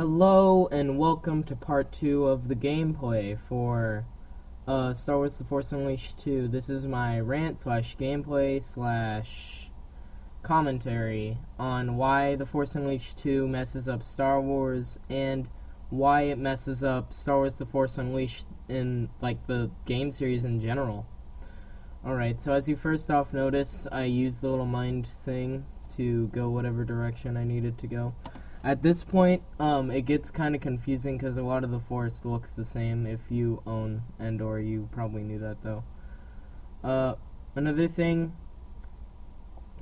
Hello and welcome to part 2 of the gameplay for Star Wars The Force Unleashed 2. This is my rant slash gameplay slash commentary on why The Force Unleashed 2 messes up Star Wars and why it messes up Star Wars The Force Unleashed in like the game series in general. Alright, so as you first off notice, I used the little mind thing to go whatever direction I needed to go. At this point, it gets kind of confusing because a lot of the Force looks the same. If you own Endor, you probably knew that though. Another thing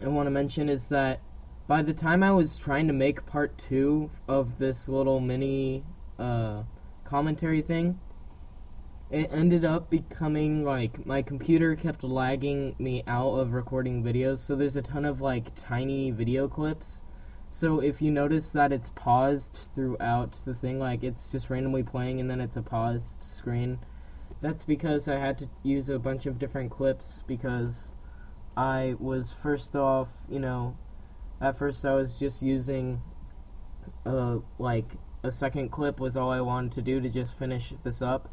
I want to mention is that by the time I was trying to make part 2 of this little mini commentary thing, it ended up becoming like my computer kept lagging me out of recording videos, so there's a ton of like tiny video clips. So if you notice that it's paused throughout the thing, like it's just randomly playing and then it's a paused screen, that's because I had to use a bunch of different clips because I was first off, at first I was just using like a second clip was all I wanted to do to just finish this up.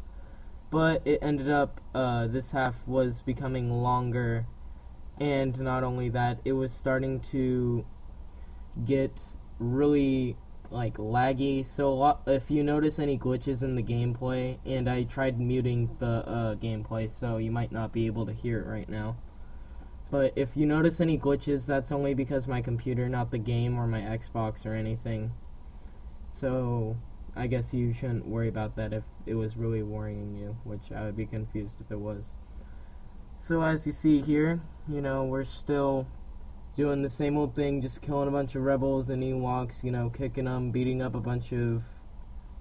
But it ended up, this half was becoming longer, and not only that, it was starting to get really like laggy. So if you notice any glitches in the gameplay, and I tried muting the gameplay, so you might not be able to hear it right now. But if you notice any glitches, that's only because my computer, not the game or my Xbox or anything. So I guess you shouldn't worry about that if it was really worrying you, which I would be confused if it was. So as you see here, we're still doing the same old thing, just killing a bunch of rebels and Ewoks, kicking them, beating up a bunch of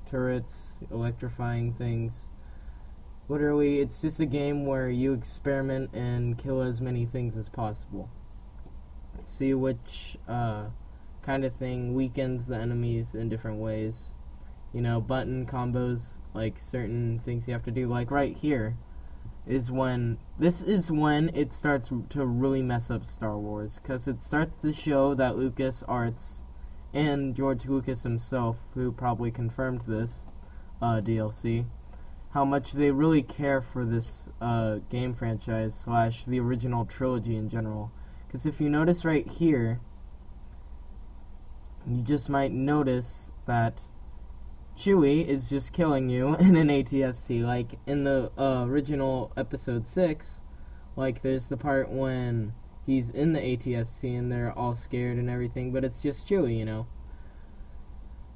turrets, electrifying things. Literally, it's just a game where you experiment and kill as many things as possible. See which kind of thing weakens the enemies in different ways. Button combos, like certain things you have to do, like right here. This is when it starts to really mess up Star Wars, because it starts to show that LucasArts and George Lucas himself, who probably confirmed this DLC, how much they really care for this game franchise slash the original trilogy in general. Because if you notice right here, you just might notice that Chewie is just killing you in an ATST. Like in the original episode 6, like there's the part when he's in the ATST and they're all scared and everything, but it's just Chewie,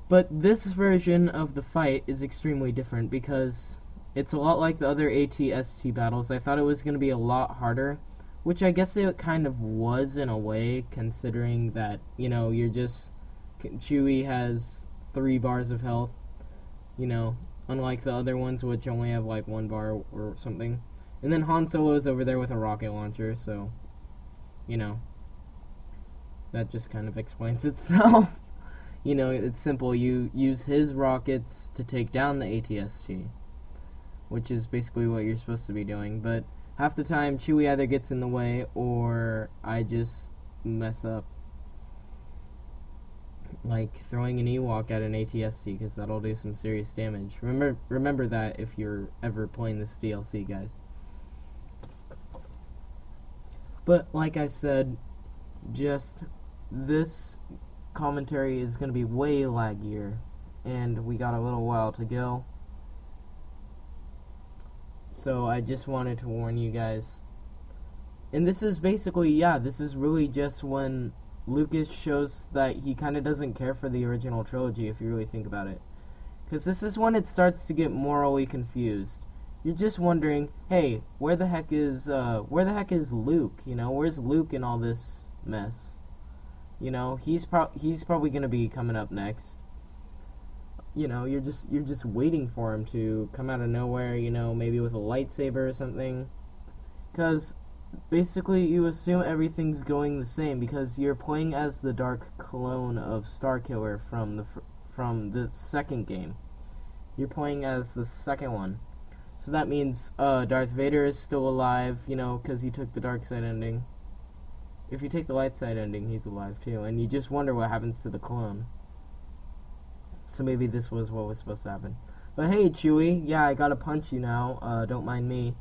But this version of the fight is extremely different because it's a lot like the other ATST battles. I thought it was going to be a lot harder, which I guess it kind of was in a way, considering that, Chewie has 3 bars of health. Unlike the other ones, which only have like 1 bar or something. And then Han Solo's over there with a rocket launcher, so, that just kind of explains itself. It's simple. You use his rockets to take down the ATST, which is basically what you're supposed to be doing. But half the time, Chewie either gets in the way or I just mess up. Like throwing an Ewok at an ATST, because that'll do some serious damage. Remember that if you're ever playing this DLC, guys. But like I said, just this commentary is going to be way laggier, and we got a little while to go. So I just wanted to warn you guys. And this is basically, this is really just when Lucas shows that he kind of doesn't care for the original trilogy, if you really think about it. Because this is when it starts to get morally confused. You're just wondering, hey, where the heck is Luke? Where's Luke in all this mess? He's probably gonna be coming up next. You're just waiting for him to come out of nowhere, maybe with a lightsaber or something. Because basically, you assume everything's going the same because you're playing as the dark clone of Starkiller from the second game. You're playing as the second one, so that means Darth Vader is still alive, because he took the dark side ending. If you take the light side ending, he's alive too, and you just wonder what happens to the clone. So maybe this was what was supposed to happen. But hey, Chewie, yeah, I gotta punch you now. Don't mind me.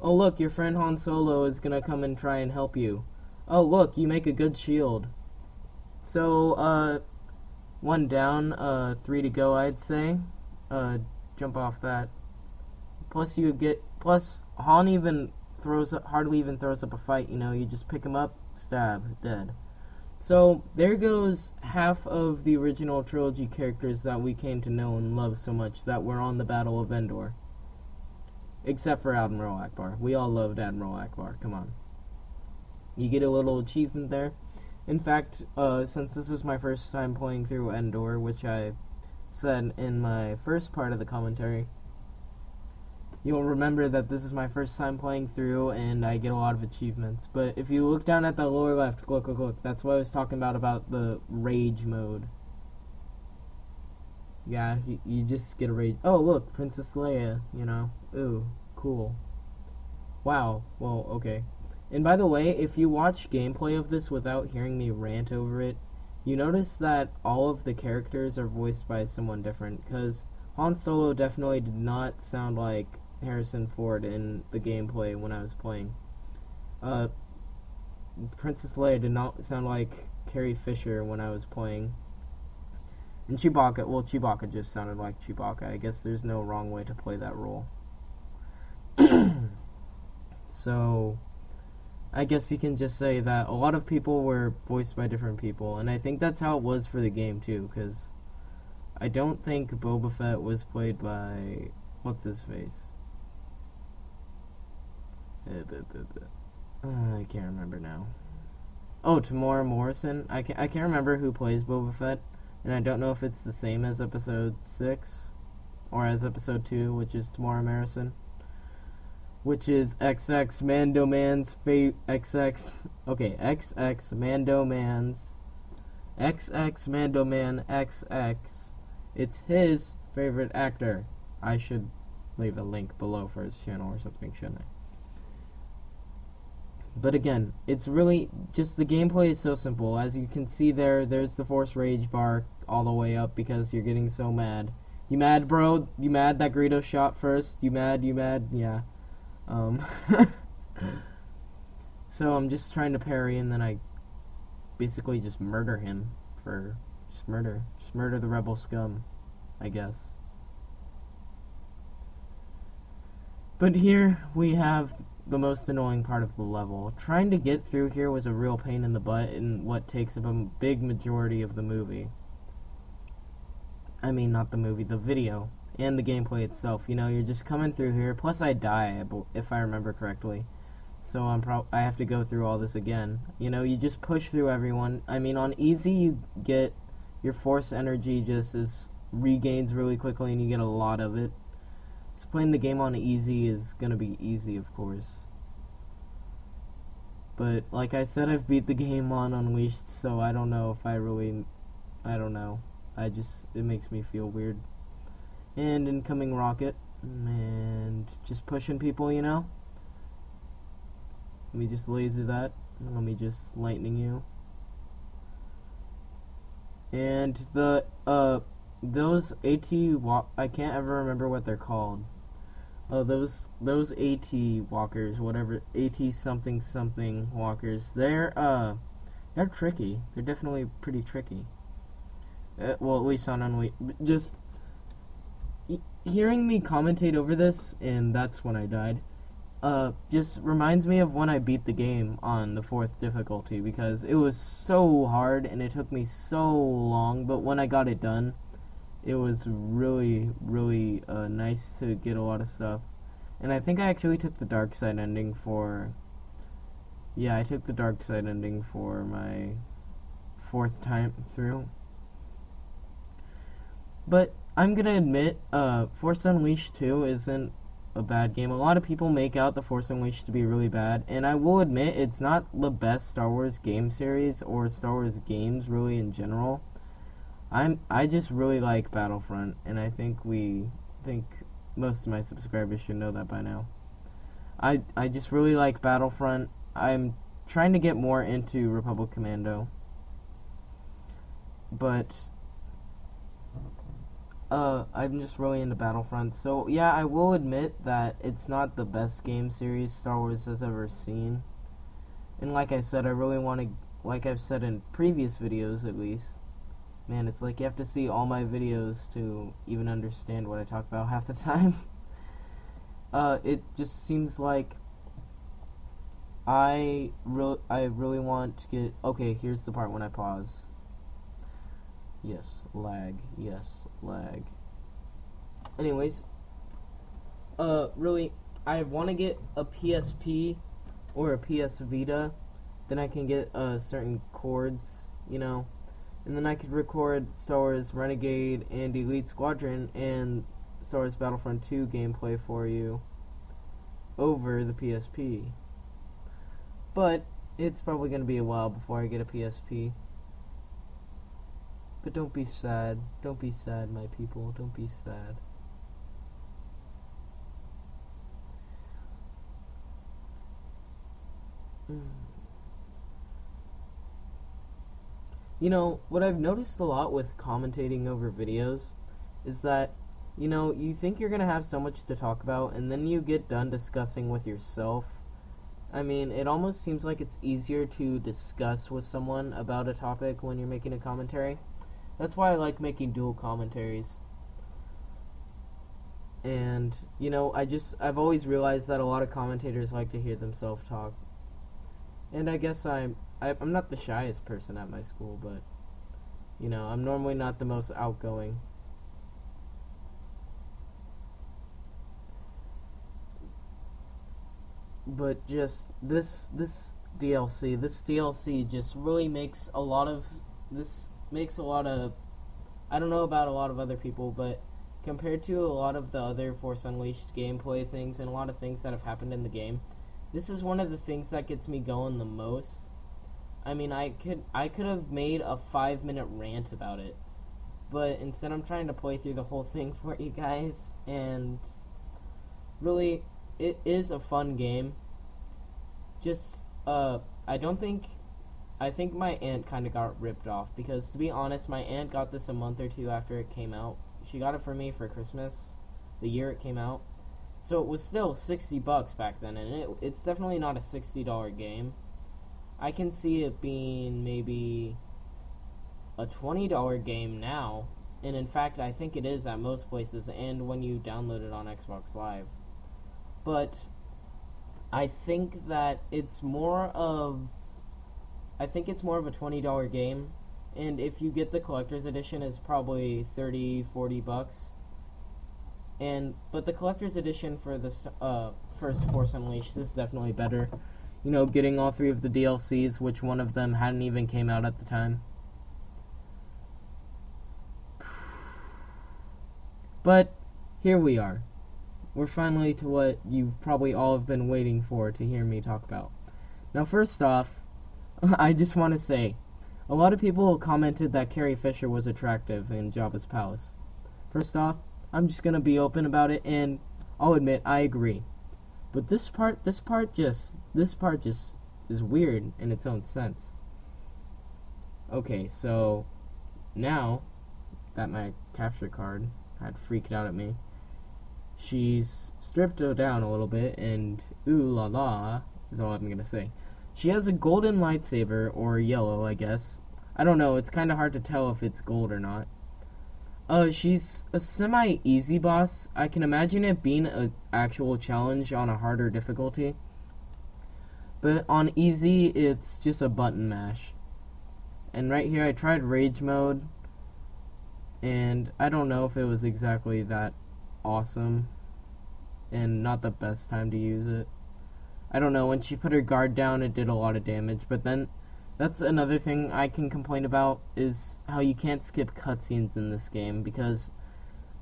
Oh, look, your friend Han Solo is gonna come and try and help you. Oh, look, you make a good shield. So, 1 down, 3 to go, I'd say. Jump off that. Plus, Han hardly even throws up a fight, you know, you just pick him up, stab, dead. So, there goes half of the original trilogy characters that we came to know and love so much that were on the Battle of Endor. Except for Admiral Akbar. We all loved Admiral Akbar, come on. You get a little achievement there. In fact, since this is my first time playing through Endor, which I said in my first part of the commentary, you'll remember that this is my first time playing through and I get a lot of achievements. But if you look down at the lower left, look, that's what I was talking about the rage mode. Yeah, you just get a rage. Oh, look, Princess Leia, you know. Ooh, cool. Wow, well, okay. And by the way, if you watch gameplay of this without hearing me rant over it, you notice that all of the characters are voiced by someone different, because Han Solo definitely did not sound like Harrison Ford in the gameplay when I was playing. Princess Leia did not sound like Carrie Fisher when I was playing. And Chewbacca just sounded like Chewbacca. I guess there's no wrong way to play that role. So, I guess you can just say that a lot of people were voiced by different people, and I think that's how it was for the game too, because I don't think Boba Fett was played by what's his face. I can't remember now. Oh, Tamora Morrison. I can't remember who plays Boba Fett, and I don't know if it's the same as Episode 6 or as Episode 2, which is Tamora Morrison. Which is XX Mando Man's XX Mando Man's XX Mando Man XX. It's his favorite actor. I should leave a link below for his channel or something, shouldn't I? But again, it's really just the gameplay is so simple. As you can see there's the Force Rage bar all the way up because you're getting so mad. You mad, bro? You mad that Greedo shot first? You mad? Yeah. So I'm just trying to parry, and then I basically just murder him for just murder the rebel scum, I guess. But here we have the most annoying part of the level. Trying to get through here was a real pain in the butt in what takes up a big majority of the movie. I mean, not the movie, the video. And the gameplay itself, you know, you're just coming through here. Plus, I die, if I remember correctly. So I have to go through all this again. You know, you just push through everyone. I mean, on easy, you get your force energy just regains really quickly, and you get a lot of it. So playing the game on easy is gonna be easy, of course. But like I said, I've beat the game on Unleashed, so I don't know if I don't know. It makes me feel weird. And incoming rocket, and just pushing people, you know. Let me just laser that, and let me just lightning you. And those AT I can't ever remember what they're called. Those AT walkers, whatever, AT something walkers. They're tricky. They're definitely pretty tricky. Well, at least on Unleashed. Just hearing me commentate over this, and that's when I died, just reminds me of when I beat the game on the 4th difficulty, because it was so hard, and it took me so long, but when I got it done, it was really, really, nice to get a lot of stuff. And I think I actually took the dark side ending for, yeah, I took the dark side ending for my 4th time through. But I'm gonna admit, Force Unleashed 2 isn't a bad game. A lot of people make out the Force Unleashed to be really bad, and I will admit it's not the best Star Wars game series or Star Wars games really in general. I just really like Battlefront, and I think most of my subscribers should know that by now. I just really like Battlefront. I'm trying to get more into Republic Commando, but I'm just really into Battlefront. So, yeah, I will admit that it's not the best game series Star Wars has ever seen. And like I said, I really want to, like I've said in previous videos at least, man, it's like you have to see all my videos to even understand what I talk about half the time. It just seems like I really want to get... Okay, here's the part when I pause. Yes, lag. Yes, lag. Anyways, really, I want to get a PSP or a PS Vita. Then I can get certain chords, you know, and then I could record Star Wars Renegade and Elite Squadron and Star Wars Battlefront 2 gameplay for you over the PSP. But it's probably going to be a while before I get a PSP. But don't be sad. Don't be sad, my people. Don't be sad. You know, what I've noticed a lot with commentating over videos is that, you know, you think you're going to have so much to talk about, and then you get done discussing with yourself. I mean, it almost seems like it's easier to discuss with someone about a topic when you're making a commentary. That's why I like making dual commentaries. And, you know, I've always realized that a lot of commentators like to hear themselves talk. And I guess I'm not the shyest person at my school, but, you know, I'm normally not the most outgoing. But just this DLC just really makes a lot of I don't know about a lot of other people, but compared to a lot of the other Force Unleashed gameplay things and a lot of things that have happened in the game, this is one of the things that gets me going the most. I mean, I could have made a 5-minute rant about it, but instead I'm trying to play through the whole thing for you guys, and really, it is a fun game. Just, I think my aunt kind of got ripped off, because to be honest, my aunt got this a month or two after it came out. She got it for me for Christmas, the year it came out. So it was still $60 back then, and it's definitely not a $60 game. I can see it being maybe a $20 game now, and in fact I think it is at most places and when you download it on Xbox Live. But I think that it's more of a $20 game, and if you get the collector's edition, it's probably $30-40. But the collector's edition for this first Force Unleashed is definitely better. You know, getting all 3 of the DLCs, which one of them hadn't even came out at the time. But here we are. We're finally to what you've probably all have been waiting for to hear me talk about. Now, first off, I just want to say, a lot of people commented that Carrie Fisher was attractive in Jabba's palace. First off, I'm just gonna be open about it, and I'll admit I agree. But this part just is weird in its own sense. Okay, so now that my capture card had freaked out at me, she's stripped her down a little bit, and ooh la la is all I'm gonna say. She has a golden lightsaber, or yellow, I guess. I don't know, it's kinda hard to tell if it's gold or not. She's a semi-easy boss. I can imagine it being an actual challenge on a harder difficulty. But on easy, it's just a button mash. And right here, I tried rage mode, and I don't know if it was exactly that awesome, and not the best time to use it. I don't know, when she put her guard down, it did a lot of damage, but then that's another thing I can complain about, is how you can't skip cutscenes in this game, because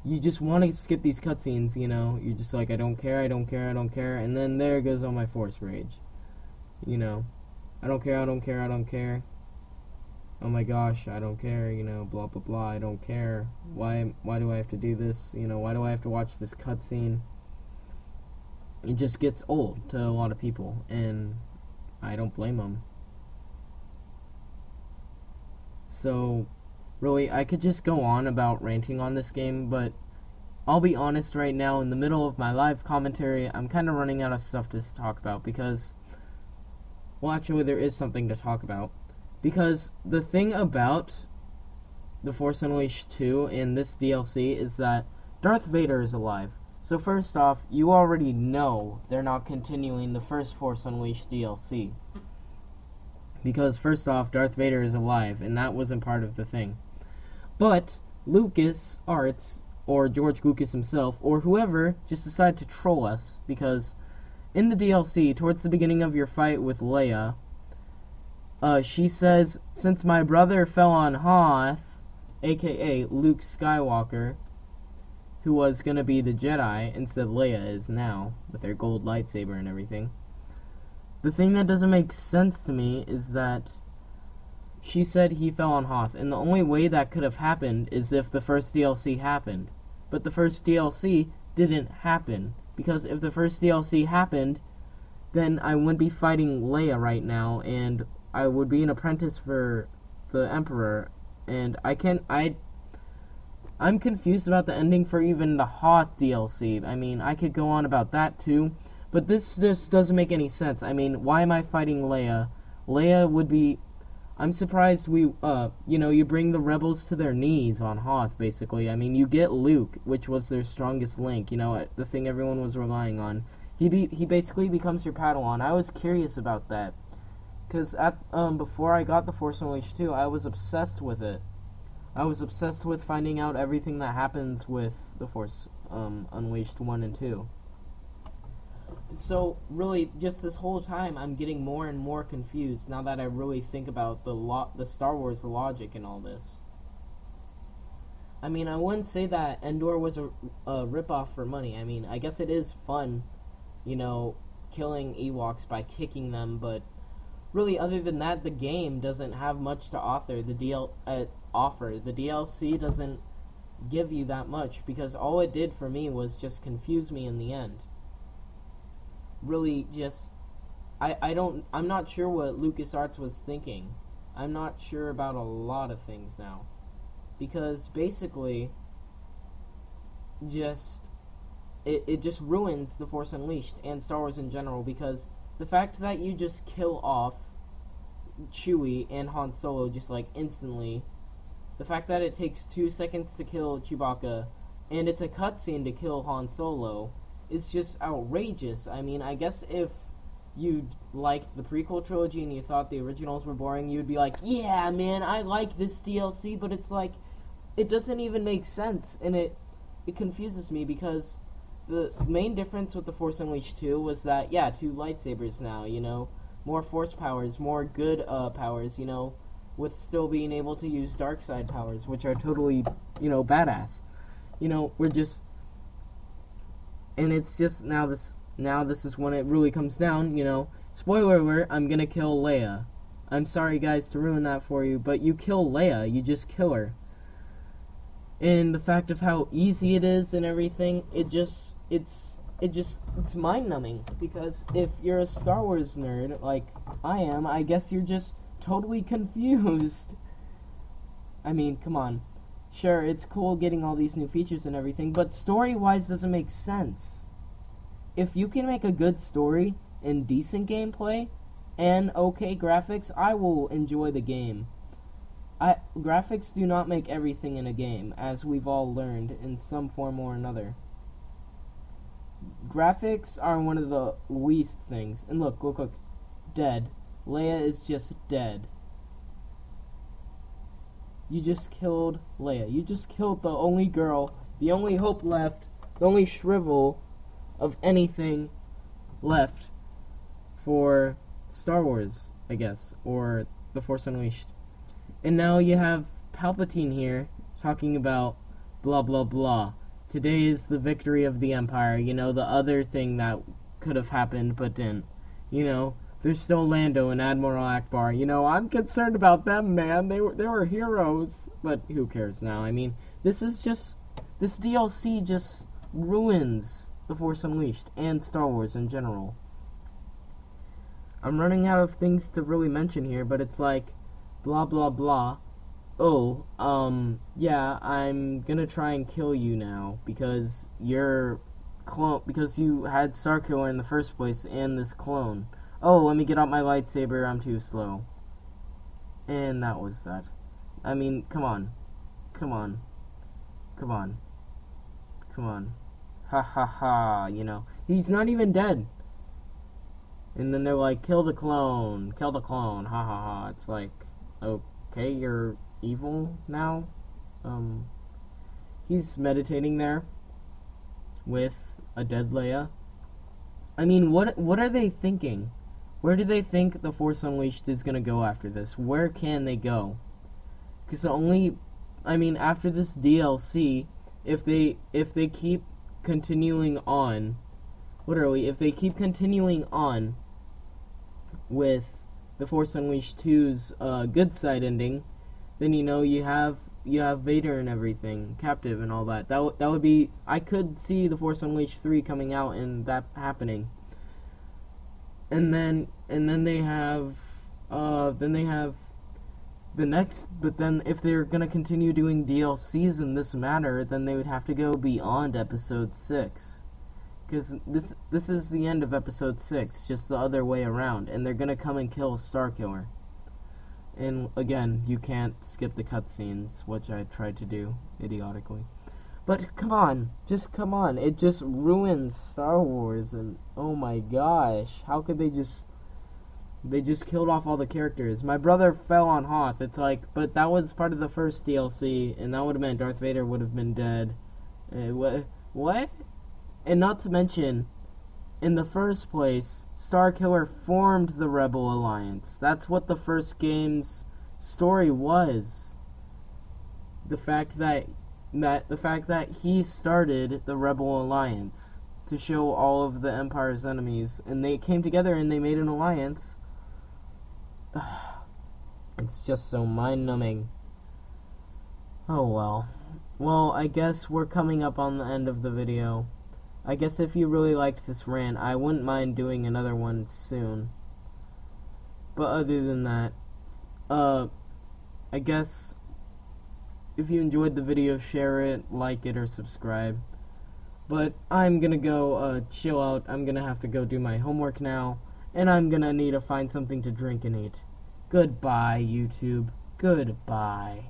you just want to skip these cutscenes, you know, you're just like, I don't care, and then there goes all my Force rage, you know, I don't care, oh my gosh, I don't care, you know, blah blah blah, I don't care, why do I have to do this, you know, why do I have to watch this cutscene? It just gets old to a lot of people, and I don't blame them. So, Really, I could just go on about ranting on this game, but I'll be honest right now, in the middle of my live commentary, I'm kind of running out of stuff to talk about because, well, actually, there is something to talk about. Because the thing about The Force Unleashed 2 in this DLC is that Darth Vader is alive. So first off, you already know they're not continuing the first Force Unleashed DLC. Because first off, Darth Vader is alive, and that wasn't part of the thing. But Lucas Arts, or George Lucas himself, or whoever, just decided to troll us, because in the DLC, towards the beginning of your fight with Leia, she says, since my brother fell on Hoth, aka Luke Skywalker, who was going to be the Jedi, instead Leia is now, with her gold lightsaber and everything. The thing that doesn't make sense to me is that she said he fell on Hoth, and the only way that could have happened is if the first DLC happened. But the first DLC didn't happen, because if the first DLC happened, then I wouldn't be fighting Leia right now, and I would be an apprentice for the Emperor, and I'm confused about the ending for even the Hoth DLC. I mean, I could go on about that too, but this just doesn't make any sense. I mean, why am I fighting Leia? Leia would be... I'm surprised you bring the rebels to their knees on Hoth, basically. I mean, you get Luke, which was their strongest link, the thing everyone was relying on. He basically becomes your Padawan. I was curious about that, because before I got The Force Unleashed 2, I was obsessed with it. I was obsessed with finding out everything that happens with The Force Unleashed 1 and 2. So, really, just this whole time, I'm getting more and more confused now that I really think about the Star Wars logic in all this. I mean, I wouldn't say that Endor was a ripoff for money. I mean, I guess it is fun, killing Ewoks by kicking them, but really, other than that, the game doesn't have much to offer. The DLC doesn't give you that much, because all it did for me was just confuse me in the end. Really, just... I'm not sure what LucasArts was thinking. I'm not sure about a lot of things now. Because, basically, it just ruins The Force Unleashed and Star Wars in general, because the fact that you just kill off Chewie and Han Solo just, instantly, the fact that it takes 2 seconds to kill Chewbacca, and it's a cutscene to kill Han Solo, is just outrageous. I mean, I guess if you liked the prequel trilogy and you thought the originals were boring, you'd be like, yeah, man, I like this DLC, but it's like, it doesn't even make sense, and it confuses me, because the main difference with The Force Unleashed 2 was that, 2 lightsabers now, more force powers, more good powers, with still being able to use dark side powers, which are totally, badass. We're just... And it's just, now this is when it really comes down, spoiler alert, I'm gonna kill Leia. I'm sorry, guys, to ruin that for you, but you kill Leia, you just kill her. And the fact of how easy it is and everything, it's mind-numbing, because if you're a Star Wars nerd, like I am, I guess you're just totally confused. I mean, come on. Sure, it's cool getting all these new features and everything, but story-wise doesn't make sense. If you can make a good story and decent gameplay and okay graphics, I will enjoy the game. Graphics do not make everything in a game, as we've all learned in some form or another. Graphics are one of the least things. And look, dead. Leia is just dead. You just killed Leia. You just killed the only girl, the only hope left, the only shrivel of anything left for Star Wars, I guess, or The Force Unleashed. And now you have Palpatine here talking about blah blah blah. Today is the victory of the Empire, the other thing that could have happened but didn't. There's still Lando and Admiral Akbar. I'm concerned about them, man. They were heroes. But who cares now? I mean, this DLC just ruins The Force Unleashed and Star Wars in general. I'm running out of things to really mention here, but it's like, blah, blah, blah. Oh, yeah, I'm gonna try and kill you now because you're clone because you had Starkiller in the first place and this clone. Oh, let me get out my lightsaber. I'm too slow. And that was that. I mean, come on. Come on. Come on. Come on. Ha ha ha, you know. He's not even dead. And then they're like, kill the clone. Kill the clone. Ha ha ha. It's like, okay, you're evil now. He's meditating there with a dead Leia. I mean, what are they thinking? Where do they think the Force Unleashed is gonna go after this? Where can they go? Because after this DLC, if they keep continuing on, literally, if they keep continuing on with the Force Unleashed 2's good side ending, then you have Vader and everything captive and all that. That would be, I could see the Force Unleashed 3 coming out and that happening. And then they have the next, but then if they're gonna continue doing DLCs in this matter, then they would have to go beyond episode 6. Because this is the end of episode 6, just the other way around, and they're gonna come and kill Starkiller. And again, you can't skip the cutscenes, which I tried to do idiotically. But come on, just come on. It just ruins Star Wars, and oh my gosh, how could they just killed off all the characters. My brother fell on Hoth. It's like, but that was part of the first DLC, and that would have meant Darth Vader would have been dead. What? And not to mention, in the first place, Starkiller formed the Rebel Alliance. That's what the first game's story was. The fact that he started the Rebel Alliance to show all of the Empire's enemies, and they came together and they made an alliance. It's just so mind-numbing. Oh well. Well, I guess we're coming up on the end of the video. I guess if you really liked this rant, I wouldn't mind doing another one soon. But other than that, I guess if you enjoyed the video, share it, like it, or subscribe. But I'm gonna go chill out. I'm gonna have to go do my homework now, and I'm gonna need to find something to drink and eat. Goodbye, YouTube. Goodbye.